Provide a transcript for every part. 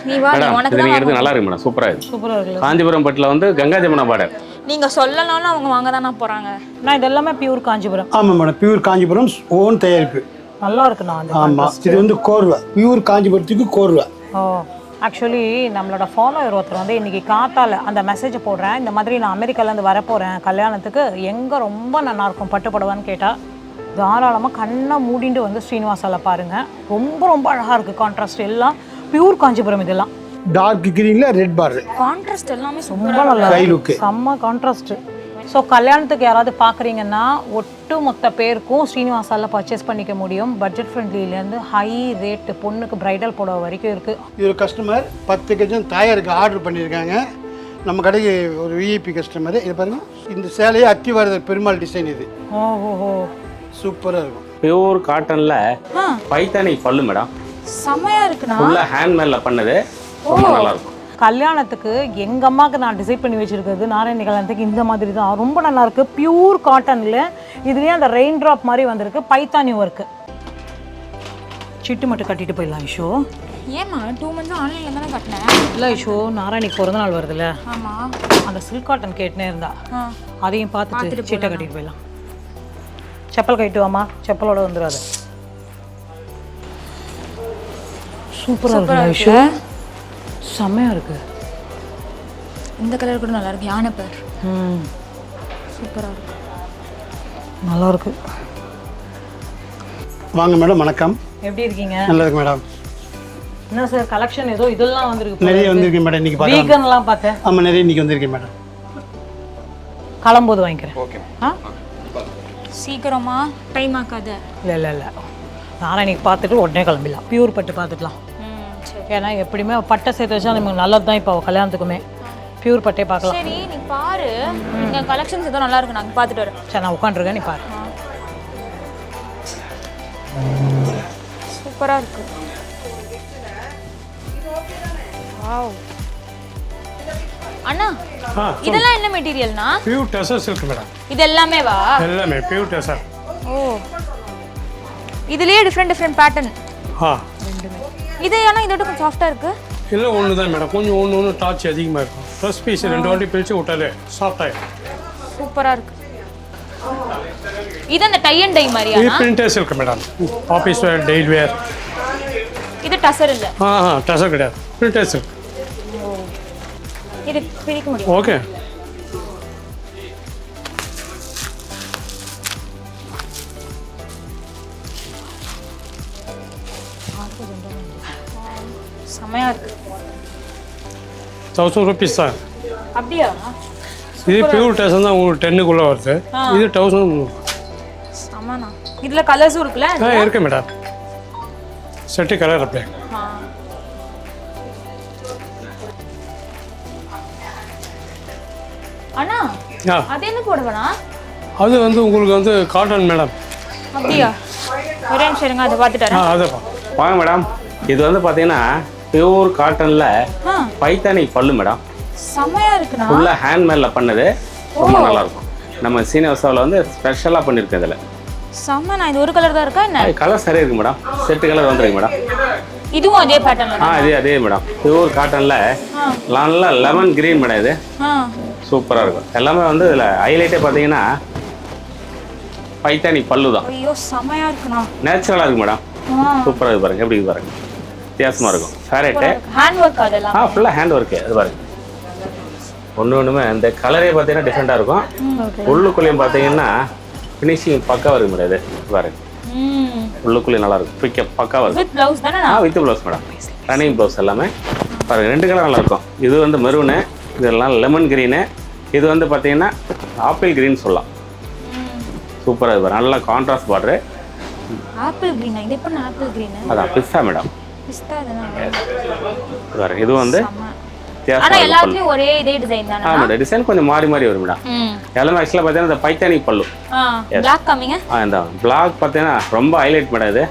நீ வா மேடம் உனக்கு இது தான் நீங்க எடுத்து நல்லா இருக்கு மேடம் சூப்பரா இருக்கு சூப்பராக இருக்குல்ல. காஞ்சிபுரம் பட்டுல வந்து கங்கா ஜமுனா பார்டர் நீங்க சொல்லணும்னு அவங்க வாங்க தானே போறாங்க. நான் இது எல்லாமே பியூர் காஞ்சிபுரம். ஆமாம் மேடம், பியூர் காஞ்சிபுரம் ஓன் தயாரிப்பு. நல்லா இருக்குண்ணா அந்த ஆமாம், contrast. இது வந்து கோர்வை, பியூர் காஞ்சிபுரத்துக்கு கோர்வை. ஓ ஆக்சுவலி நம்மளோட ஃபாலோவர் ஒருத்தர் வந்து இன்றைக்கி காத்தால அந்த மெசேஜை போடுறேன், இந்த மாதிரி நான் அமெரிக்காலேருந்து வரப்போகிறேன் கல்யாணத்துக்கு, எங்கே ரொம்ப நல்லாயிருக்கும் பட்டுப்புடவைன்னு கேட்டால் தாராளமாக கண்ணை மூடிட்டு வந்து ஸ்ரீனிவாசாவில் பாருங்கள். ரொம்ப ரொம்ப அழகாக இருக்குது கான்ட்ராஸ்ட், எல்லாம் பியூர் காஞ்சிபுரம். இதெல்லாம் டார்க் கிரீனில் ரெட் பார்டர், கான்ட்ராஸ்ட் எல்லாமே ரொம்ப நல்லா ஸ்கை இருக்கு. லுக்கு. செம்ம கான்ட்ராஸ்ட். ஸோ கல்யாணத்துக்கு யாராவது பார்க்குறீங்கன்னா ஒட்டு மொத்த பேருக்கும் ஸ்ரீனிவாசாவில் பர்ச்சேஸ் பண்ணிக்க முடியும். பட்ஜெட் ஃப்ரெண்ட்லிலேருந்து ஹை ரேட்டு, பொண்ணுக்கு பிரைடல் புடவை வரைக்கும் இருக்குது. இது ஒரு கஸ்டமர் 10 கஜம் தாயாருக்கு ஆர்டர் பண்ணியிருக்காங்க. நம்ம கடைக்கு ஒரு விஐபி கஸ்டமர். இது பாருங்க, இந்த சேலையே அத்திவாரதர் பெருமாள் டிசைன். இது ஓஹோ சூப்பராக இருக்கும். பியூர் காட்டன்ல பைத்தானி பல்லு மேடம், செமையா இருக்குண்ணா. ஃபுல்லா ஹேண்ட்மேட்ல பண்ணது, ரொம்ப நல்லா இருக்கும். கல்யாணத்துக்கு எங்கள் அம்மாவுக்கு நான் டிசைட் பண்ணி வச்சுருக்கிறது நாராயணி கல்யாணத்துக்கு இந்த மாதிரி தான், ரொம்ப நல்லா இருக்குது. பியூர் காட்டனில் இதுலேயே அந்த ரெயின் ட்ராப் மாதிரி வந்திருக்கு, பைத்தானி ஒர்க்கு. சிட்டு மட்டும் கட்டிட்டு போயிடலாம் ஐஷோ. ஏமா 2 months ஆன்லைன்ல தானே கட்டினேன். இல்லை ஐஷோ, நாராயணிக்கு பிறந்த நாள் வருதுல்ல, ஆமா அந்த சில்க் காட்டன் கேட்டுனே இருந்தா, ஆ. அதையும் பார்த்துட்டு சிட்டை கட்டிட்டு போயிடலாம். செப்பல் கட்டிட்டு வாமா, செப்பலோட வந்துடாது. சூப்பராக இருக்கு ஐஷோ, செம்மையாக இருக்குது. இந்த கலர் கூட நல்லா இருக்கு, யானை பேர். சூப்பரா இருக்கு, நல்லா இருக்கு. வாங்க மேடம், வணக்கம். எப்படி இருக்கீங்க? நல்லா இருக்கு மேடம். என்ன சார் கலெக்ஷன் ஏதோ இதெல்லாம் வந்திருக்கு, நிறைய வந்திருக்கு மேடம் இன்னைக்கு பார்க்கலாம். வீக்கன்லாம் பார்த்தேன். ஆமாம், நிறைய இன்னைக்கு வந்திருக்கு மேடம். கிளம்போது வாங்கிக்கிறேன். ஓகே. ஆ சீக்கிரமா டைம் ஆக்காத. இல்லை இல்லை இல்லை, நாராயணிக்கு பார்த்துட்டு உடனே கிளம்பிடலாம். பியூர் பட்டு பார்த்துக்கலாம். சரி ஏன்னா எப்படியுமே பட்டை சேர்த்து வச்சா நமக்கு நல்லது தான். இப்போ கல்யாணத்துக்குமே பியூர் பட்டே பார்க்கலாம். சரி நீ பாரு, இங்க கலெக்ஷன்ஸ் ஏதோ நல்லா இருக்கு, நான் பார்த்துட்டு வரேன். சரி நான் உட்காந்துருக்கேன், நீ பாரு. சூப்பரா இருக்கு. வாவ் அண்ணா, இதெல்லாம் என்ன மெட்டீரியல்னா? பியூர் டெசர் சில்க் மேடம், இது எல்லாமே வா? எல்லாமே பியூர் டெசர். ஓ, இதுலயே டிஃப்ரெண்ட் பேட்டர்ன். இது ஆனா இதோட கொஞ்சம் சாஃப்ட்டா இருக்கு. இல்லை ஒன்று தான் மேடம், கொஞ்சம் ஒன்று டாச் அதிகமாக இருக்கும். ப்ளஸ் பீஸ் 2 வாட்டி பிரித்து விட்டாலே சாஃப்ட் ஆகிடும். சூப்பரா இருக்கு. இது அந்த டை அண்ட் டை இது மாதிரியா? Printer silk madam, office wear, daily வேர். இது டசர் இல்ல. டெசர் கிடையாது, பிரிண்டர் சில்க். இது பிரிக்க முடியும். ஓகே. செமையா இருக்கு. 1000 rupees தான். அப்படியா? இது பியூர் டெசர் தான், உங்களுக்கு 10க்குள்ளே வருது. இது 1000. செமனா. இதுல கலர்ஸும் இருக்குல்ல? இருக்கு மேடம், செட்டு கலர் அப்படியே. அண்ணா, அது என்ன போடுவனா? அது வந்து உங்களுக்கு வந்து காட்டன் மேடம். அப்படியா? ஒரே நிமிஷம் இருங்க, அதை பார்த்துட்டு வரேன். அதைப்பா வாங்க மேடம், இது வந்து பார்த்தீங்கன்னா பியூர் காட்டன்ல பைத்தானி பல்லு மேடம், செமையா இருக்குண்ணா. ஃபுல்லாக ஹேண்ட்மேட்ல பண்ணது, ரொம்ப நல்லா இருக்கும். நம்ம சீனிவாசாவில் வந்து ஸ்பெஷலாக பண்ணியிருக்கோம். இதில் செம்மண்ணா. இது ஒரு கலர் தான் இருக்கா என்ன? கலர் சரியா இருக்கு மேடம், செட்டு கலர் வந்துருக்கு மேடம். இதுவும் அதே பேட்டர்ன்? அதே மேடம், பியூர் காட்டன்ல நல்லா லெமன் கிரீன் மேடம். இது சூப்பராக இருக்கும். எல்லாமே வந்து இதில் ஹைலைட்டே பார்த்தீங்கன்னா பைத்தானி பல்லு தான். ஐயோ செமையா இருக்குண்ணா. நேச்சுரலாக இருக்கு மேடம், சூப்பராக இருக்கு பாருங்க, எப்படி இருக்கு பாருங்க, வித்தியாசமாக இருக்கும். ஃபேரட்டு ஹேண்ட் ஒர்க் அதெல்லாம்? ஃபுல்லாக ஹேண்ட் ஒர்க்கு. அது பாருங்க, ஒன்றுமே அந்த கலரே பார்த்தீங்கன்னா டிஃப்ரெண்ட்டாக இருக்கும். உள்ளுக்குள்ளேயும் பார்த்தீங்கன்னா ஃபினிஷிங் பக்காவாக இருக்கு மேடம். இது பாருங்க, உள்ளுக்குள்ளேயும் நல்லா இருக்கும், பிக்கப் பக்காவாக இருக்கும். வித் ப்ளவுஸ் தானே? With blouse madam, running blouse எல்லாமே பாருங்க. 2 கலர் நல்லா இருக்கும். இது வந்து மெரூனு, இதெல்லாம் லெமன் கிரீனு, இது வந்து பார்த்தீங்கன்னா ஆப்பிள் கிரீன் சொல்லலாம். சூப்பராக இருக்கும், நல்லா கான்ட்ராஸ்ட் பார்டரு. Apple green? இது எப்போ ஆப்பிள் கிரீன்? அதான் பிஸ்தா மேடம், பிஸ்தா தானே? பாருங்க. இது வந்து ஆனா எல்லாத்துலயும் ஒரே இதே டிசைன் தானே? மேடம், டிசைன் கொஞ்சம் மாறி மாறி வரும் மேடம். எல்லாமே ஆக்சுவலாக பார்த்தீங்கன்னா இந்த பைத்தானி பல்லு. பிளாக் காமிங்க. இந்த பிளாக் பார்த்தீங்கன்னா ரொம்ப ஹைலைட் மேடம். இது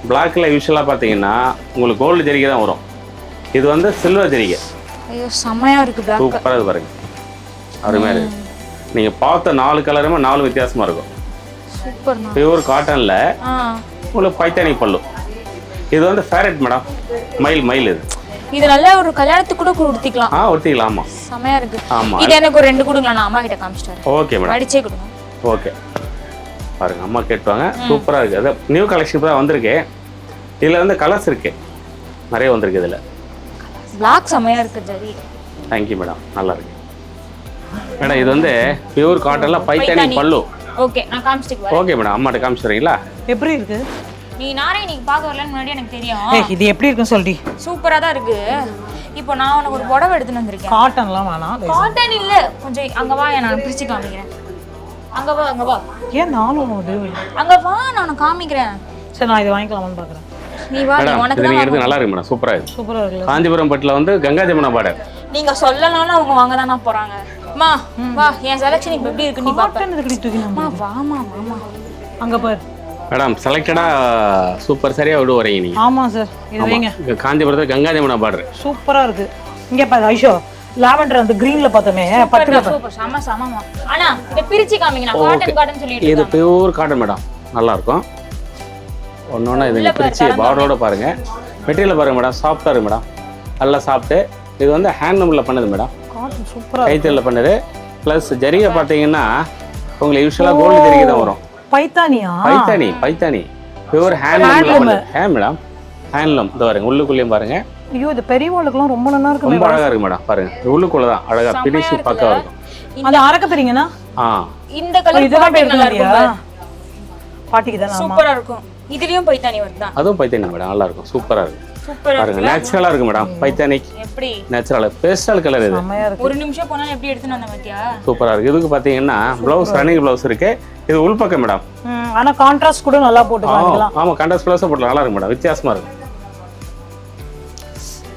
பிளாக்ல யூஸ்வலாக பார்த்தீங்கன்னா உங்களுக்கு கோல்டு ஜரிகை தான் வரும். இது வந்து சில்வர் ஜரிகை. ஐயோ செமையா இருக்கு. பிளாக் சூப்பராக இது பாருங்க, அருமையாக இருக்கு. நீங்கள் பார்த்த 4 கலருமே 4 வித்தியாசமாக இருக்கும். சூப்பர். பியூர் காட்டனில் உங்களுக்கு பைத்தானி பல்லு. இது வந்து ஃபேரட் மேடம், மயில் இது இது நல்ல ஒரு கல்யாணத்துக்கு கூட உடுத்திக்கலாம். உடுத்திக்கலாம். ஆமாம், செமையா இருக்கு. ஆமாம். இது எனக்கு ஒரு 2 கொடுங்களா, நான் அம்மா கிட்ட காமிச்சிட்டேன். ஓகே மேடம், அடிச்சே கொடுங்க. ஓகே. பாருங்க, அம்மா கேட்டுவாங்க. சூப்பராக இருக்குது. அது நியூ கலெக்ஷன் தான் வந்திருக்கு. இதில் வந்து கலர்ஸ் இருக்கு, நிறைய வந்திருக்கு இதில். பிளாக் செமையா இருக்கு ஜரி. தேங்க்யூ மேடம், நல்லா இருக்கு மேடம். இது வந்து பியூர் காட்டன்ல பைத்தானி பல்லு. ஓகே, நான் காமிச்சிட்டு வரேன். ஓகே மேடம், அம்மாட்ட காமிச்சுறீங்களா? எப்படி இருக்கு? நீ நாராயணிக்கு பார்க்க வரலன்னு முன்னாடி எனக்கு தெரியும். இது எப்படி இருக்குன்னு சொல்லி. சூப்பரா தான் இருக்கு. இப்போ நான் உனக்கு ஒரு புடவை எடுத்துன்னு வந்திருக்கேன். காட்டன்லாம் வேணாம். காட்டன் இல்ல, கொஞ்சம் அங்க வா, நான் பிரிச்சு காமிக்கிறேன். அங்க வா, அங்க வா. ஏன் நானும் அங்க வா, நான் காமிக்கிறேன். சரி, நான் இது வாங்கிக்கலாமான்னு பார்க்குறேன். நீ வா, மேடம் உனக்கு இது தான் நீங்கள் எடுத்து நல்லா இருக்கு மேடம், சூப்பராக இருக்கு. சூப்பராக இருக்குல்ல? காஞ்சிபுரம் பட்டில் வந்து கங்கா ஜமுனா பார்டர். நீங்க சொல்லலனாலும் அவங்க வாங்க தானே போறாங்க. அம்மா வா, என் செலக்ஷன் இப்போ எப்படி இருக்கு நீ பாப்ப. காட்டன் இதுக்கு தூக்கி அம்மா வாமா வாமா. அங்கே பாரு மேடம், செலக்டடாக சூப்பர் சரியாக விடு வரீங்க நீங்கள். ஆமாம் சார், இது வைங்க. காஞ்சிபுரத்தில் கங்கா ஜமுனா பார்டர் சூப்பராக இருக்கு. இங்கே பாரு ஐஷோ, லாவெண்டர் அந்த கிரீன்ல பார்த்தோமே பட்டுல. சூப்பர், செம செமமா. ஆனா இத பிரிச்சு காமிங்க, நான் காட்டன் காட்டன் சொல்லிட்டு இது இருக்கேன். பியூர் காட்டன் மேடம், நல்லா இருக்கும். ஒன்னொன்னு இது பிரிச்சு பார்டரோட பாருங்க. மெட்டீரியல் பாருங்க மேடம், சாஃப்டாக இருக்கு மேடம், நல்லா சாப்பிட்டு. இது வந்து ஹேண்ட்லூமில் பண்ணது மேடம், காட்டன் சூப்பராக கைத்தறியில் பண்ணது. ப்ளஸ் ஜரிகை பார்த்தீங்கன்னா உங்களுக்கு யூஸ்வலாக கோல்டு ஜரிகை தான் வரும். பைத்தானியா? பைத்தானி பியூர் ஹேண்ட்லூமில் பண்ணது. மேடம் ஹேண்ட்லூம் இது பாருங்க, உள்ளுக்குள்ளேயும் பாருங்க. ஐயோ, இது பெரியவாளுக்குலாம் ரொம்ப நல்லா இருக்கு. ரொம்ப அழகா இருக்கு மேடம், பாருங்க உள்ளுக்குள்ள தான் அழகா ஃபினிஷிங் பக்கவா இருக்கும். அது அறக்க தெரியுங்கண்ணா. இந்த கலர் இதெல்லாம் நல்லா இருக்கும். பாட்டிக்கு தான் சூப்பரா இருக்கும். இதுலயும் பைத்தானி வருதா? அதுவும் பைத்தானி மேடம், நல்லா இருக்கும், சூப்பரா இருக்கு. சூப்பரா பாருங்க, நேச்சுரலா இருக்கு மேடம். பைத்தானி எப்படி நேச்சுரல் பேஸ்டல் கலர் இது. ஒரு நிமிஷம் போனா எப்படி எடுத்துன்னு வந்த பாத்தியா? சூப்பரா இருக்கு. இதுக்கு பாத்தீங்கன்னா ப்ளவுஸ் ரன்னிங் ப்ளவுஸ் இருக்கு. இது உள்பக்கம் மேடம். ஆனா கான்ட்ராஸ்ட் கூட நல்லா போட்டுக்கலாம். ஆமா, கான்ட்ராஸ்ட் ப்ளவுஸ் போட்டுக்கலாம், நல்லா இருக்கு மேடம், வித்தியாசமா இருக்கு.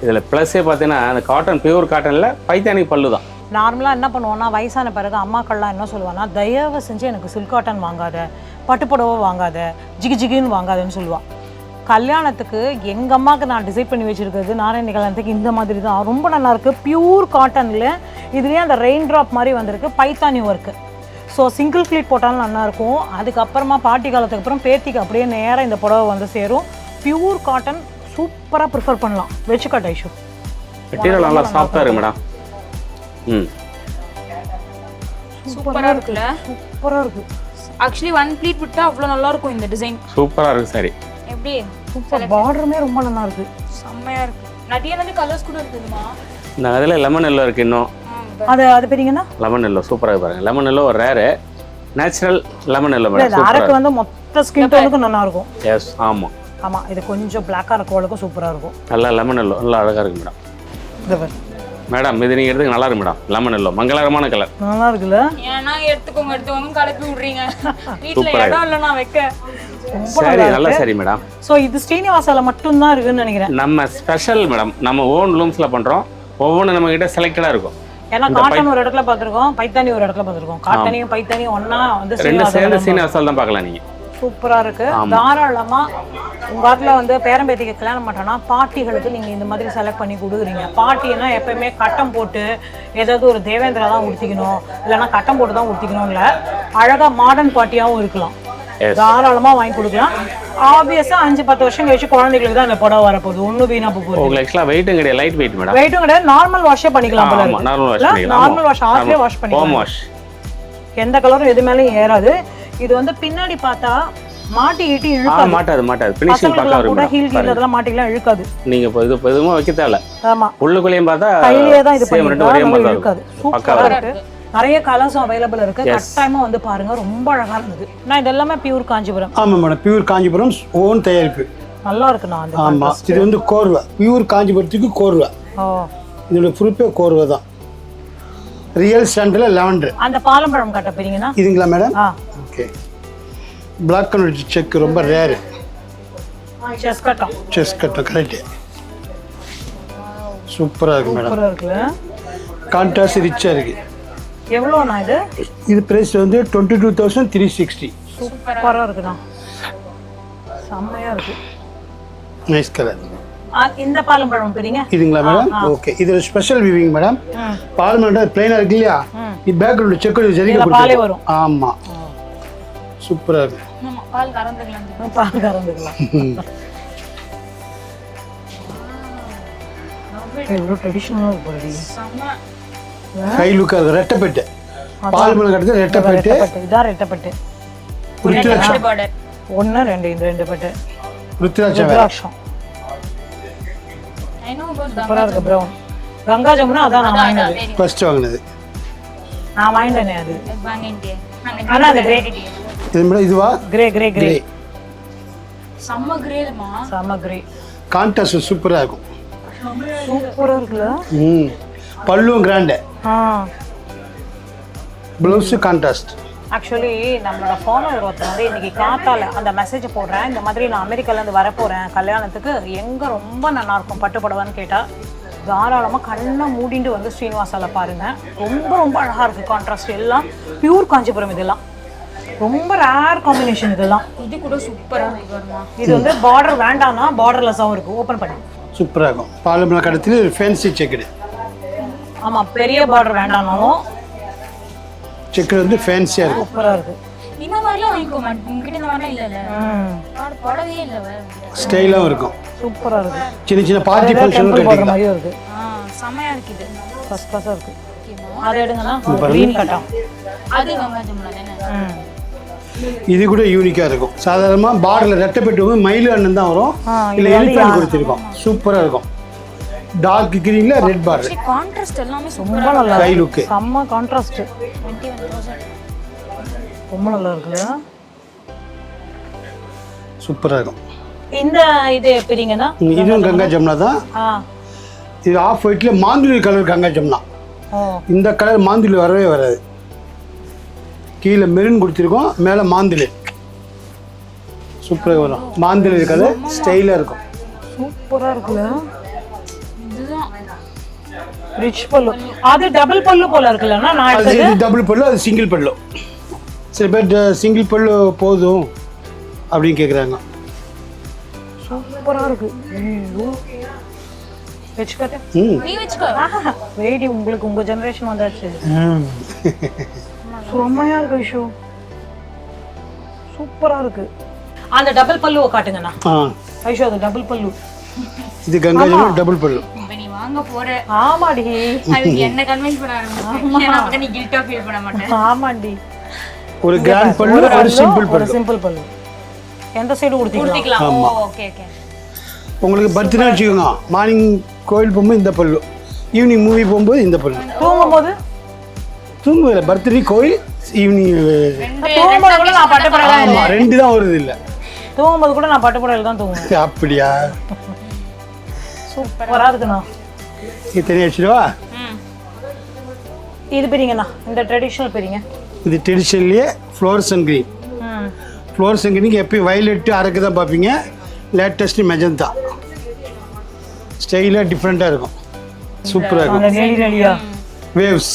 இதுல ப்ளஸ்ஸே பாத்தீங்கன்னா அந்த காட்டன் பியூர் காட்டன்ல பைத்தானி பல்லு தான். நார்மலாக என்ன பண்ணுவோம்னா, வயசான பிறகு அம்மாக்கள்லாம் என்ன சொல்லுவாங்கன்னா, தயவு செஞ்சு எனக்கு சில்க் காட்டன் வாங்காத, பட்டுப்புடவை வாங்காத, ஜிகி ஜிகின்னு வாங்காதன்னு சொல்லுவாள். கல்யாணத்துக்கு எங்கள் அம்மாவுக்கு நான் டிசைட் பண்ணி வச்சுருக்கிறது நாராயணி கல்யாணத்துக்கு இந்த மாதிரி தான். ரொம்ப நல்லாயிருக்கு. பியூர் காட்டனில் இதுலேயே அந்த ரெயின் ட்ராப் மாதிரி வந்திருக்கு, Paithani work. So single pleat போட்டாலும் நல்லாயிருக்கும். அதுக்கப்புறமா பாட்டி காலத்துக்கு அப்புறம் பேத்திக்கு அப்படியே நேராக இந்த புடவை வந்து சேரும். பியூர் காட்டன் சூப்பராக ப்ரிஃபர் பண்ணலாம். வச்சுக்காட் ஐஷு. மெட்டீரியல் நல்லா சாஃப்டாக இருக்கு மேடம். சூப்பரா இருக்குல்ல? சூப்பராக இருக்குது. ஆக்சுவலி 1 ப்ளீட் விட்டா அவ்வளோ நல்லா இருக்கும் இந்த டிசைன். சூப்பராக இருக்கு சாரி. எப்படி சூப்பர், பார்டருமே ரொம்ப நல்லா இருக்குது, செம்மையா இருக்கு. நிறைய வந்து கலர்ஸ் கூட இருக்குதுமா. இந்த அதில் லெமன் எல்லோ இருக்கு இன்னும். அது பெரியங்கன்னா லெமன் எல்லோ சூப்பராக பாருங்க. லெமன் எல்லோ ஒரு rare natural lemon yellow madam. அரக்கு வந்து மொத்த ஸ்கின் டோனுக்கும் நல்லா இருக்கும். எஸ், ஆமாம் ஆமாம். இது கொஞ்சம் பிளாக்காக இருக்கவளுக்கும் சூப்பராக இருக்கும். நல்லா லெமன் எல்லோ நல்லா அழகாக இருக்கு மேடம். இந்த பாரு மேடம், இது நீங்கள் எடுத்துக்க நல்லா இருக்கு மேடம். லெமன் எல்லோ மங்களகரமான கலர், நல்லா இருக்குல்ல? ஏன்னா எடுத்துக்கோங்க கலப்பி விடுறீங்க. வீட்டில் இடம் இல்லை நான் வைக்க. சரி, நல்ல சரி மேடம். ஸோ இது ஸ்ரீனிவாசால மட்டும்தான் இருக்குன்னு நினைக்கிறேன். நம்ம ஸ்பெஷல் மேடம், நம்ம ஓன் லூம்ஸில் பண்ணுறோம். ஒவ்வொன்றும் நம்ம கிட்ட செலக்டடாக இருக்கும். ஏன்னா காட்டன் ஒரு இடத்துல பார்த்துருக்கோம், பைத்தானி ஒரு இடத்துல பார்த்துருக்கோம். காட்டனையும் பைத்தானியும் ஒன்னா வந்து ரெண்டு சேர்ந்து சீனிவாசால் தான் பார்க்கலாம் நீங்கள். சூப்பரா இருக்கு. தாராளமா உங்க ஆட்ல வந்து பேரம்பேத்திக்கு கல்யாணம் பண்றோம்னா பாட்டிகளுக்கு நீங்க இந்த மாதிரி செலக்ட் பண்ணி கொடுக்குறீங்க. பாட்டினா எப்பயுமே கட்டம் போட்டு ஏதாவது ஒரு தேவேந்திரா தான் உடுத்திக்கணும், இல்லைன்னா கட்டம் போட்டு தான் உடுத்திக்கணும். இல்லை, அழகா மாடர்ன் பாட்டியாவும் இருக்கலாம். தாராளமா வாங்கி கொடுக்கலாம். ஆப்வியஸா 5-10 வருஷம் கழிச்சு குழந்தைகளுக்கு தான் இந்த புடவை வரப்போகுது. ஒன்றும் வீணா போகுது. உங்களுக்கு ஆக்சுவலாக வெயிட்டும் கிடையாது, லைட் வெயிட் மேடம். வெயிட்டும் கிடையாது, நார்மல் வாஷே பண்ணிக்கலாம். நார்மல் வாஷ் ஆஃப்லேயே வாஷ் பண்ணிக்கலாம். வாஷ் எந்த கலரும் எது மேலேயும் ஏறாது. இது வந்து பின்னாடி பார்த்தா மாட்டி ஈட்டி இழுக்காது. மாட்டாது ஃபினிஷிங் பக்கா வரும் மேடம். ஹீல் அதெல்லாம் மாட்டிலாம் இழுக்காது. நீங்க இது எதுவும் வைக்க தேவையில்ல. ஆமா, உள்ளுக்குள்ளேயும் பார்த்தா கையிலே தான் இது சேம் ரெண்டு ஒரே மாதிரி இழுக்காது. சூப்பரா இருக்கு. நிறைய கலர்ஸும் அவைலபிள் இருக்கு. கட்டாயமா வந்து பாருங்க, ரொம்ப அழகா இருந்தது. நான் இதெல்லாமே பியூர் காஞ்சிபுரம். ஆமாம் மேடம், பியூர் காஞ்சிபுரம் ஓன் தயாரிப்பு. நல்லா இருக்கு. நான் அந்த ஆமாம், இது வந்து கோர்வை, பியூர் காஞ்சிபுரத்துக்கு கோர்வை. இதோட ஃபுல்பே கோர்வை தான். Real sandal lavender. அந்த பாலம்பழம் கட்ட போறீங்கன்னா இதுங்களா மேடம்? ஓகே. பிளாக் அண்ட் செக் ரொம்ப ரேரு. செஸ் கட்டம். செஸ் கட்டம் கரெக்டு. சூப்பராக இருக்கு மேடம். சூப்பரா இருக்குல்ல? கான்ட்ராஸ்ட் ரிச்சாக இருக்கு. எவ்வளோண்ணா இது? இது பிரைஸ் வந்து 22,360. சூப்பரா இருக்குண்ணா, செம்மையா இருக்கு. Nice colour. இந்த பாலம்பழம் பெரியங்க இதுங்களா மேடம்? ஓகே. இது ஸ்பெஷல் விவிங் மேடம். பாலம்பழம் பிளைனா இருக்கு இல்லையா, இது பேக்ரவுண்ட் செக் ஜரிகை பாலே வரும். ஆமா, சூப்பரா இருக்கு. பால் கறந்துக்கலாம். பால் கறந்துக்கலாம். எவ்வளோ ட்ரெடிஷ்னலாக இருக்கு ஹை லுக்காக இருக்கும். ரெட்டைப்பட்டு பால் மேலே கட்டுறது ரெட்டைப்பட்டு. இதான் ரெட்டப்பட்டு. ருத்ராட்சம் ஒன்று ரெண்டு, இந்த 2 பட்டு ருத்ராட்சம் வேற. ருத்ராட்சம் சூப்பராக இருக்கு. ப்ரௌன் கங்கா ஜமுனா அதான் நான் வாங்கினது. ஃபர்ஸ்ட் வாங்கினது நான் வாங்கிட்டேனே அது. ஆனால் அந்த கிரே இது மேடம் இதுவா கிரே கிரே கிரே கிரே செம்ம கிரேலமா. செம்ம கிரே கான்ட்ராஸ்ட் சூப்பராக இருக்கும். சூப்பராக இருக்குல்ல. பல்லுவும் கிராண்டு, ஆ ப்ளவுஸு கான்ட்ராஸ்ட். ஆக்சுவலி நம்மளோட ஃபாலோவர் ஒருத்தர் வந்து இன்னைக்கு காத்தால அந்த மெசேஜ் போடுறேன், இந்த மாதிரி நான் அமெரிக்காலேருந்து வரப்போகிறேன் கல்யாணத்துக்கு, எங்கே ரொம்ப நல்லா இருக்கும் பட்டு புடவைன்னு கேட்டால் தாராளமாக கண்ணை மூடிட்டு வந்து ஸ்ரீனிவாசால பாருங்க. ரொம்ப ரொம்ப அழகாக இருக்குது. கான்ட்ராஸ்ட் எல்லாம் பியூர் காஞ்சிபுரம். இதெல்லாம் ரொம்ப ரேர் காம்பினேஷன். இதெல்லாம் இது கூட சூப்பரா இருக்கு வருமா. இது வந்து பார்டர் வேண்டாம்னா பார்டர்லெஸ்ஸாகவும் இருக்குது. ஓப்பன் பண்ணி சூப்பராக இருக்கும். பால் மேலே கட்டத்தில் ஃபேன்சி செக்குடு. ஆமாம், பெரிய பார்டர் வேண்டாம்னாலும் செக்குடு வந்து ஃபேன்சியாக இருக்கும். சூப்பராக இருக்குது. இந்த மாதிரிலாம் வாங்கிக்கோ மாட்டேன். உங்ககிட்ட இந்த மாதிரிலாம் இல்லைல்ல. புடவையே இல்லை வேற. ஸ்டைலாகவும் இருக்கும். சூப்பராக இருக்குது. சின்ன சின்ன பார்ட்டி ஃபங்க்ஷன் டெம்பிள் போடுற கட்டிக்கலாம். மாதிரியும் இருக்குது. செமையா இருக்குது. ஃபர்ஸ்ட் கிளாஸாக இருக்குது. அதை எடுங்கன்னா க்ரீன் கட்டம். அது கங்கா ஜமுனா தானே. இது கூட யூனிக்காக இருக்கும். சாதாரணமாக பார்டரில் ரெட்டைப்பட்டு வந்து மயில் அண்ணன் தான் வரும். இல்லை இது வந்து எலிஃபென்ட் கொடுத்துருக்கோம். சூப்பராக இருக்கும். டார்க் கிரீனில் ரெட் பார்டர். கான்ட்ராஸ்ட் எல்லாமே ரொம்ப நல்லா கை இருக்கு. லுக்கு செம்ம கான்ட்ராஸ்ட். 21,000. ரொம்ப நல்லா இருக்குல்ல. சூப்பராக இருக்கும். இந்த இது எப்படிங்கன்னா இதுவும் கங்கா ஜமுனா தான். ஆ இது ஆஃப் ஒயிட்டில் மாந்துளி கலர் கங்கா ஜமுனா. ஓ இந்த கலர் மாந்துளி வரவே வராது. கீழே மெரூன் கொடுத்துருக்கோம், மேலே மாந்துளி. சூப்பராக வரும். மாந்துளி இருக்காது, ஸ்டைலாக இருக்கும். சூப்பரா இருக்குல்ல. இதுதான் ரிச் பல்லு. அது டபுள் பல்லு போல இருக்குல்லன்னா நான் அது எடுத்தது. இது டபுள் பல்லு, அது சிங்கிள் பல்லு. சில பேர் சிங்கிள் பல்லு போதும் அப்படின்னு கேட்குறாங்க. சூப்பரா இருக்கு. ஐயோ வெச்சுக்கட்ட. நீ வெச்சுக்கோ. வேடி உங்களுக்கு உங்க ஜெனரேஷன் வந்தாச்சு. செம்மையா இருக்கு ஐஷோ. சூப்பரா இருக்கு. அந்த டபுள் பல்லுவை காட்டுங்கண்ணா. ஐஷோ அது டபுள் பல்லு. இது கங்கா ஜமுனா டபுள் பல்லு. இப்ப நீ வாங்க போற. ஆமாடி. அதுக்கு என்ன கன்வின்ஸ் பண்ண ஆரம்பிச்சு. ஏன்னா அப்ப நீ கில்ட்டா ஃபீல் பண்ண மாட்டேன். ஆமாடி. ஒரு கிராண்ட் பல்லு, ஒரு சிம்பிள் ஒரு பல்லு. சிம்பிள் பல்லு. எந்த சைடு கொடுத்தீங்களா? குடுத்திக்கலாம். Okay okay. உங்களுக்கு பர்த்டே வச்சுக்கோங்க. மார்னிங் கோயில் போகும்போது இந்த பல்லு, ஈவினிங் மூவி போகும்போது இந்த பல்லு. தூங்கும்போது தூங்குவேல பர்த்டே கோயில் ஈவினிங். தூங்கும்போது கூட நான் பட்டு புடவை தான். ஆமாம், ரெண்டு தான் வருது இல்லை. தூங்கும்போது கூட நான் பட்டு புடவையில தான் தூங்குவேன். அப்படியா? சூப்பரா இருக்குண்ணா. இது தனியாக வச்சுருவா. இது பெரியங்கண்ணா. இந்த ட்ரெடிஷ்னல் பெரியங்க. இது ட்ரெடிஷன்லேயே ஃப்ளோரசன் கிரீன். ஃப்ளோரசன் கிரீனுக்கு எப்பயும் வயலட்டு அரக்கு தான் பார்ப்பீங்க. Latest magenta. ஸ்டைலாக டிஃப்ரெண்ட்டாக இருக்கும். சூப்பராக இருக்கும். அந்த நெளி நெளியா வேவ்ஸ்.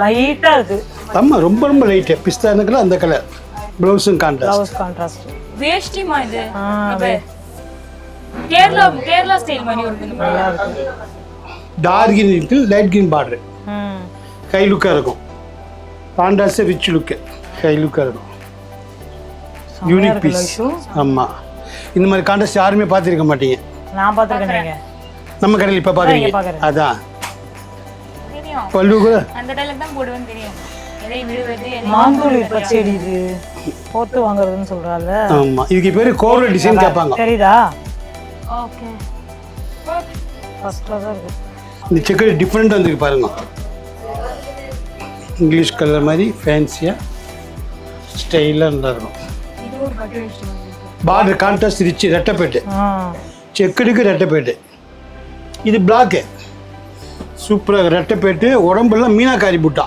லைட்டா இருக்கு. ஆமாம், ரொம்ப ரொம்ப லைட்டு. பிஸ்தா கலர், அந்த கலர். ப்ளவுஸும் கான்ட்ராஸ்ட். Blouse contrast. வேஷ்டிமா இது. கேரளா ஸ்டைல் மாதிரி இருக்கு. நல்லா இருக்கு. டார்க் கிரீன் இருக்கு, லைட் கிரீன் பார்டர். ஹை லுக்காக இருக்கும். Contrast rich look. ஹை லுக்காக இருக்கும். Unique piece. ஆமாம், இந்த மாதிரி கான்ட்ராஸ்ட் யாருமே பார்த்துருக்க மாட்டீங்க. நான் பார்த்துருக்கேன். நம்ம கடையில் இப்போ பார்க்குறீங்க. அதான் தெரியும். பல்லு கூட அந்த டைலாக் தான் போடுவேன்னு தெரியும். எதை விடுவது மாந்தூளி பச்சடி இது போட்டு வாங்குறதுன்னு சொல்றாங்க. ஆமாம், இதுக்கு பேர் கோவில் டிசைன் கேட்பாங்க. தெரியுதா? ஓகே. ஃபர்ஸ்ட் கிளாஸாக இருக்கு. இந்த செக்கர் டிஃப்ரெண்ட் வந்துருக்கு பாருங்க. இங்கிலீஷ் கலர் மாதிரி ஃபேன்சியாக ஸ்டைலாக நல்லா இருக்கும். இது ஒரு பட்டு வேஷ்டி மாதிரி இருக்கு. Border contrast rich. ரெட்டைப்பேட்டு செக்குடுக்கு ரெட்டைப்பேட்டு. இது பிளாக்கு. சூப்பராக ரெட்டைப்பேட்டு. உடம்புலாம் மீனாக்காரி புட்டா.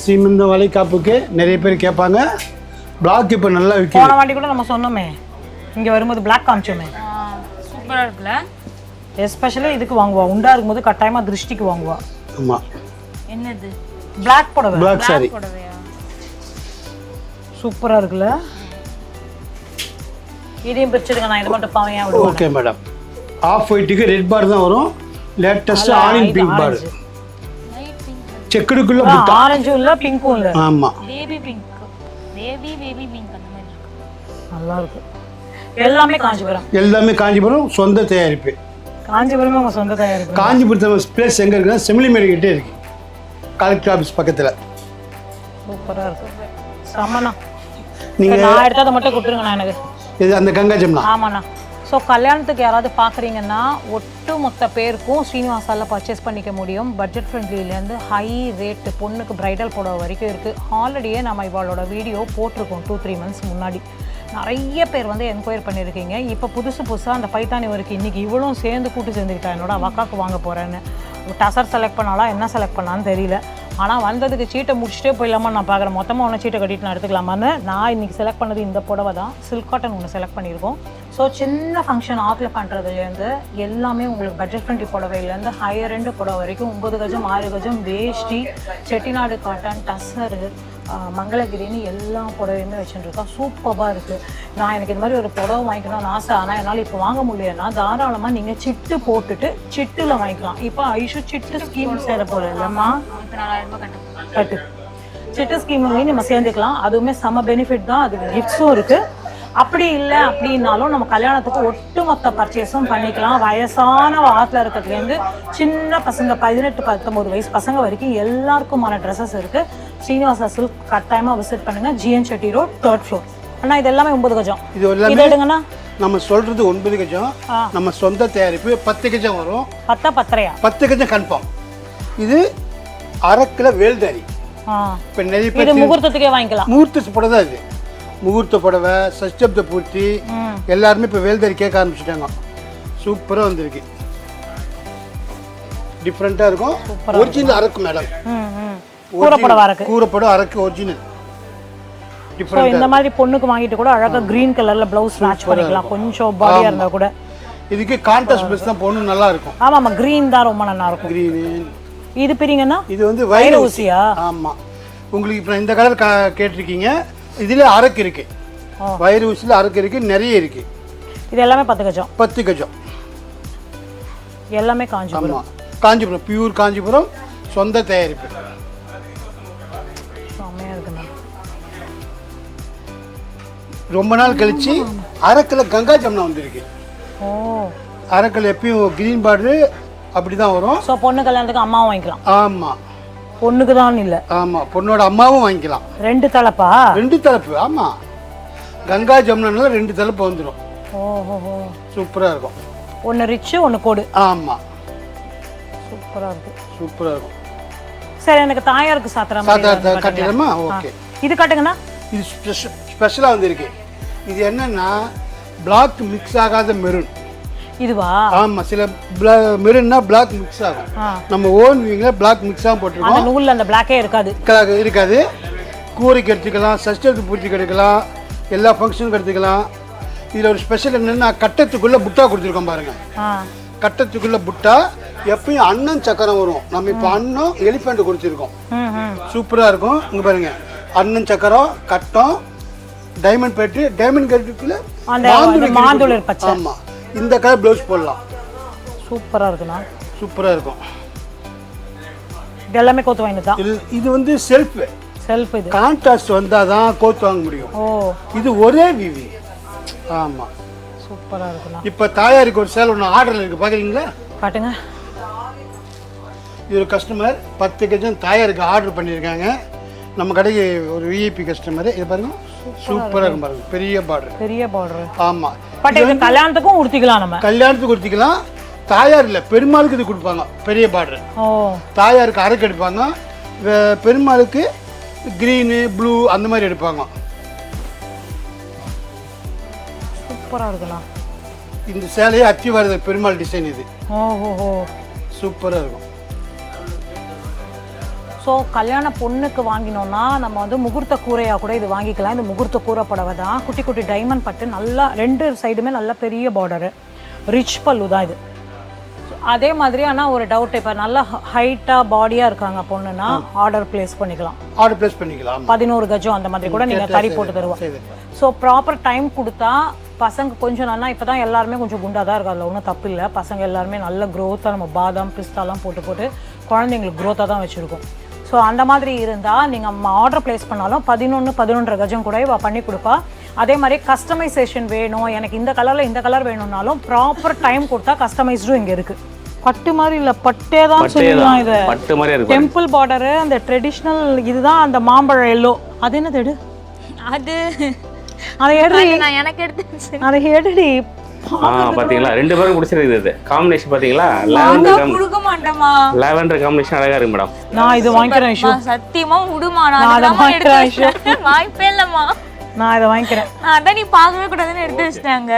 சீமந்த வளைகாப்புக்கு நிறைய பேர் கேட்பாங்க. பிளாக் இப்போ நல்லா விற்கும். போன வாட்டி கூட நம்ம சொன்னோமே, இங்கே வரும்போது பிளாக் காமிச்சோமே. சூப்பரா இருக்குல்ல. எஸ்பெஷலி இதுக்கு வாங்குவா. உண்டா இருக்கும்போது கட்டாயமாக திருஷ்டிக்கு வாங்குவா. ஆமாம், என்னது? பிளாக் புடவை. பிளாக் சாரி. புடவையா? சூப்பராக இருக்குல்ல. இதையும் பிரிச்சுடுங்க. நான் இது மட்டும் பாவையா விடுவேன். Okay madam. ஆஃப் ஒயிட்டுக்கு ரெட் பார் தான் வரும். Latest orange pink bar. Light pink. செக்குடுக்குள்ள புட்டா. ஆரஞ்சும் இல்லை பிங்க்கும் இல்லை. ஆமாம், பேபி பிங்க். பேபி பிங்க் அந்த மாதிரி இருக்கு. நல்லா இருக்கு. எல்லாமே காஞ்சிபுரம். எல்லாமே காஞ்சிபுரம் சொந்த தயாரிப்பு. காஞ்சிபுரமே உங்கள் சொந்த தயாரிப்பு. காஞ்சிபுரத்தில் பிளேஸ் எங்கே இருக்குன்னா செமிலிமேடுக்கிட்டே இருக்கு, கலெக்டர் ஆஃபீஸ் பக்கத்தில். சூப்பராக இருக்கு. செம்மண்ணா. நீங்கள் நான் எடுத்ததை மட்டும் கொடுத்துருங்கண்ணா எனக்கு. இது அந்த கங்கா ஜம்னா. ஆமாண்ணா. ஸோ கல்யாணத்துக்கு யாராவது பார்க்குறீங்கன்னா ஒட்டு மொத்த பேருக்கும் ஸ்ரீனிவாசாவில் பர்ச்சேஸ் பண்ணிக்க முடியும். பட்ஜெட் ஃப்ரெண்ட்லிலேருந்து ஹை ரேட்டு பொண்ணுக்கு ப்ரைடல் புடவை வரைக்கும் இருக்குது. ஆல்ரெடியே நம்ம இவளோட வீடியோ போட்டிருக்கோம் 2-3 மந்த்ஸ் முன்னாடி. நிறைய பேர் வந்து என்கொயர் பண்ணியிருக்கீங்க. இப்போ புதுசாக அந்த பைத்தானி வரைக்கும் இன்றைக்கி இவளும் சேர்ந்து கூட்டு சேர்ந்துக்கிட்டா என்னோட அக்காவுக்கு வாங்க போகிறேன்னு. டசர் செலக்ட் பண்ணாலா என்ன செலக்ட் பண்ணான்னு தெரியல. ஆனால் வந்ததுக்கு சீட்டை முடிச்சுட்டே போயிடலாமா நான் பார்க்குறேன். மொத்தமாக ஒன்று சீட்டை கட்டிட்டு நான் எடுத்துக்கலாமான்னு. நான் இன்றைக்கி செலக்ட் பண்ணது இந்த புடவை தான். சில்க் காட்டன் ஒன்று செலக்ட் பண்ணியிருக்கோம். ஸோ சின்ன ஃபங்க்ஷன் ஆற்றில் பண்ணுறதுலேருந்து எல்லாமே உங்களுக்கு பட்ஜெட் ஃப்ரெண்ட்லி புடவையிலேருந்து ஹையர் எண்டு புடவை வரைக்கும் 9 கஜம் 6 கஜம் வேஷ்டி, செட்டிநாடு காட்டன், டசரு, மங்களகிரின்னு எல்லா புடவையுமே வச்சுருக்கோம். சூப்பராக இருக்குது. நான் எனக்கு இந்த மாதிரி ஒரு புடவை வாங்கிக்கணும்னு ஆசை. ஆனால் என்னால் இப்போ வாங்க முடியலன்னா தாராளமாக நீங்கள் சிட்டு போட்டுட்டு சிட்டில் வாங்கிக்கலாம். இப்போ ஐஷு சிட்டு ஸ்கீம் சேர போகிற இல்லைம்மா, இப்போ 4000 ரூபாய் கட்டணும். கட்டு சிட்டு ஸ்கீம்லேயும் நம்ம சேர்ந்துக்கலாம். அதுவுமே செம்ம பெனிஃபிட் தான். அதுக்கு கிஃப்ட்ஸும் இருக்குது. அப்படி இல்லை அப்படின்னாலும் நம்ம கல்யாணத்துக்கு ஒட்டுமொத்த பர்ச்சேஸும் பண்ணிக்கலாம். வயசான ஆற்றுல இருக்கிறதுலேருந்து சின்ன பசங்க 18-19 வயசு பசங்க வரைக்கும் எல்லாருக்குமான ட்ரெஸ்ஸஸ் இருக்குது. ஸ்ரீனிவாசா சில்க் கட்டாயமாக விசிட் பண்ணுங்கள். GN Chetty road 3rd floor. அண்ணா இது எல்லாமே 9 கஜம். இது எல்லாமே இது எடுங்கண்ணா. நம்ம சொல்கிறது 9 கஜம். நம்ம சொந்த தயாரிப்பு 10 கஜம் வரும். 10 கஜம் கன்ஃபார்ம். இது அரக்கில் வேல்தாரி. இப்போ நிறைய பேர் இது முகூர்த்தத்துக்கே வாங்கிக்கலாம். முகூர்த்த புடவை தான் இது. முகூர்த்த புடவை, சஷ்டப்த பூர்த்தி எல்லாருமே இப்போ வேல்தாரி கேட்க ஆரம்பிச்சிட்டாங்க. சூப்பராக வந்திருக்கு. டிஃப்ரெண்ட்டாக இருக்கும். ஒரிஜினல் அரக்கு மேடம். கூறப்படம் அரக்கு ஒரிஜினல். இந்த மாதிரி பொண்ணுக்கு வாங்கிட்டு கூட அழகா கிரீன் கலர்ல ப்ளவுஸ் மேட்ச் பண்ணிக்கலாம். கொஞ்சம் பாடியா இருந்தா கூட இதுக்கு கான்ட்ராஸ்ட் ப்ளவுஸ் தான் பொண்ணு நல்லா இருக்கும். ஆமாமா, கிரீன் தான் ரொம்ப நல்லா இருக்கும். கிரீன். இது பிரிங்கன்னா இது வந்து வைர ஊசியா? ஆமா. உங்களுக்கு இப்போ இந்த கலர் கேட்டிருக்கீங்க. இதுல அரக்கு இருக்கு. வைர ஊசியில் அரக்கு இருக்கு, நிறைய இருக்கு. இது எல்லாமே 10 கஜம். 10 கஜம் எல்லாமே காஞ்சிபுரம். ஆமா, காஞ்சிபுரம் பியூர் காஞ்சிபுரம் சொந்த தயாரிப்பு. ரொம்ப நாள் கழிச்சு அரக்கில் கங்கா ஜம்னா வந்திருக்கு. ஓ, அரக்கில் எப்பயும் கிரீன் பார்டரு அப்படி தான் வரும். ஸோ பொண்ணு கல்யாணத்துக்கு அம்மாவும் வாங்கிக்கலாம். ஆமாம், பொண்ணுக்கு தான் இல்லை. ஆமாம், பொண்ணோட அம்மாவும் வாங்கிக்கலாம். 2 தலைப்பா? 2 தலைப்பு. ஆமாம், கங்கா ஜம்னால 2 தலைப்பு வந்துடும். ஓஹோ, சூப்பராக இருக்கும். ஒன்று ரிச்சு ஒன்று கோடு. ஆமாம், சூப்பராக இருக்கு. சூப்பராக இருக்கும். சரி, எனக்கு தாயாருக்கு சாத்திரமா கட்டிடமா? ஓகே, இது காட்டுங்கண்ணா. இது ஸ்பெஷலாக வந்திருக்கு. இது என்னன்னா பிளாக் மிக்ஸ் ஆகாத மெரூன். இதுவா? ஆமாம், சில மெரூன்னா பிளாக் மிக்ஸ் ஆகும். நம்ம ஓன் வீங்கில் பிளாக் மிக்ஸ் ஆகும் போட்டிருக்கோம். அந்த நூலில் அந்த பிளாக்கே இருக்காது. இருக்காது. கூரைக்கு எடுத்துக்கலாம், சஷ்டத்துக்கு பூர்த்திக்கு எடுக்கலாம், எல்லா ஃபங்க்ஷனுக்கு எடுத்துக்கலாம். இதில் ஒரு ஸ்பெஷல் என்னென்னா கட்டத்துக்குள்ளே புட்டா கொடுத்துருக்கோம் பாருங்கள். கட்டத்துக்குள்ளே புட்டா எப்பயும் அண்ணன் சக்கரம் வரும். நம்ம இப்போ அண்ணன் எலிஃபெண்ட் கொடுத்துருக்கோம். சூப்பராக இருக்கும். இங்கே பாருங்கள், அண்ணன் சக்கரம், கட்டம், டைமண்ட் பேட்டு, டைமண்ட் கட்டுக்குள்ள மாந்துளை பச்சை. ஆமாம், இந்த கலர் ப்ளவுஸ் போடலாம். சூப்பராக இருக்குண்ணா. சூப்பராக இருக்கும். இது எல்லாமே கோத்து வாங்கிட்டு தான். இது வந்து செல்ஃப். இது கான்ட்ராஸ்ட் வந்தால் தான் கோத்து வாங்க முடியும். ஓ, இது ஒரே விவி. ஆமாம், சூப்பராக இருக்குண்ணா. இப்போ தாயாருக்கு ஒரு சேலை ஒன்று ஆர்டரில் இருக்குது, பார்க்குறீங்களா? காட்டுங்க. இது ஒரு கஸ்டமர் 10 கஜம் தாயாருக்கு ஆர்டர் பண்ணியிருக்காங்க. நம்ம கடைக்கு ஒரு விஐபி கஸ்டமர். இது பாருங்க, சூப்பராக இருக்கும் பாருங்க. பெரிய பார்டர். ஆமாம், பட் இது கல்யாணத்துக்கும் உடுத்திக்கலாம். நம்ம கல்யாணத்துக்கு உடுத்திக்கலாம். தாயார் இல்லை, பெருமாளுக்கு இது கொடுப்பாங்க பெரிய பார்டர். ஓ, தாயாருக்கு அரக்கு எடுப்பாங்க, பெருமாளுக்கு கிரீனு ப்ளூ அந்த மாதிரி எடுப்பாங்க. சூப்பராக இருக்குண்ணா. இந்த சேலையை அத்திவாரத பெருமாள் டிசைன் இது. ஓஹோ, சூப்பராக இருக்கும். ஸோ கல்யாண பொண்ணுக்கு வாங்கினோன்னா நம்ம வந்து முகூர்த்த கூரையாக கூட இது வாங்கிக்கலாம். இது முகூர்த்த கூரை புடவை தான். குட்டி குட்டி டைமண்ட் பட்டு, நல்லா 2 சைடுமே நல்ல பெரிய பார்டரு, ரிச் பல்லு தான் இது. அதே மாதிரி ஆனால் ஒரு டவுட், இப்போ நல்லா ஹைட்டாக பாடியாக இருக்காங்க பொண்ணுன்னா ஆர்டர் பிளேஸ் பண்ணிக்கலாம். 11 கஜம் அந்த மாதிரி கூட நீங்கள் தறி போட்டு தருவோம். ஸோ ப்ராப்பர் டைம் கொடுத்தா பசங்க கொஞ்சம் நல்லா, இப்போ தான் எல்லாருமே கொஞ்சம் குண்டாக தான் இருக்கும், அதில் ஒன்றும் தப்பு இல்லை. பசங்க எல்லாருமே நல்ல க்ரோத்தாக நம்ம பாதாம் பிஸ்தாலாம் போட்டு குழந்தைங்களுக்கு க்ரோத்தாக தான் வச்சுருக்கோம். ஸோ அந்த மாதிரி இருந்தால் நீங்கள் ஆர்டர் பிளேஸ் பண்ணாலும் 11-11.5 கஜம் கூட இவள் பண்ணி கொடுப்பா. அதே மாதிரி கஸ்டமைசேஷன் வேணும், எனக்கு இந்த கலரில் இந்த கலர் வேணும்னாலும் ப்ராப்பர் டைம் கொடுத்தா கஸ்டமைஸ்டும் இங்கே இருக்குது. பட்டு மாதிரி இல்லை, பட்டே தான் சொல்லலாம். இது பட்டு மாதிரி இருக்கும். டெம்பிள் பார்டரு, அந்த ட்ரெடிஷ்னல் இதுதான் அந்த மாம்பழம் எல்லோ. அது என்னது எடு, அது அதை எடுடி, நான் எனக்கு எடுத்து அதை எடுடி. பாத்தீங்களா 2 பேரும் பிடிச்சிருக்கு. இது காம்பினேஷன் பாத்தீங்களா, கொடுக்க மாட்டேமா. லாவெண்டர் காம்பினேஷன் அழகா இருக்கு மேடம். நான் இது வாங்கிக்கிறேன் ஐஷு. சத்தியமா விடுமா, நான் அதை நான் வாங்கிக்கிறேன் ஐஷு. வாய்ப்பே இல்லம்மா. நான் இதை வாங்கிக்கிறேன். அதான் நீ பார்க்கவே கூடாதுன்னு எடுத்து வச்சிட்டாங்க.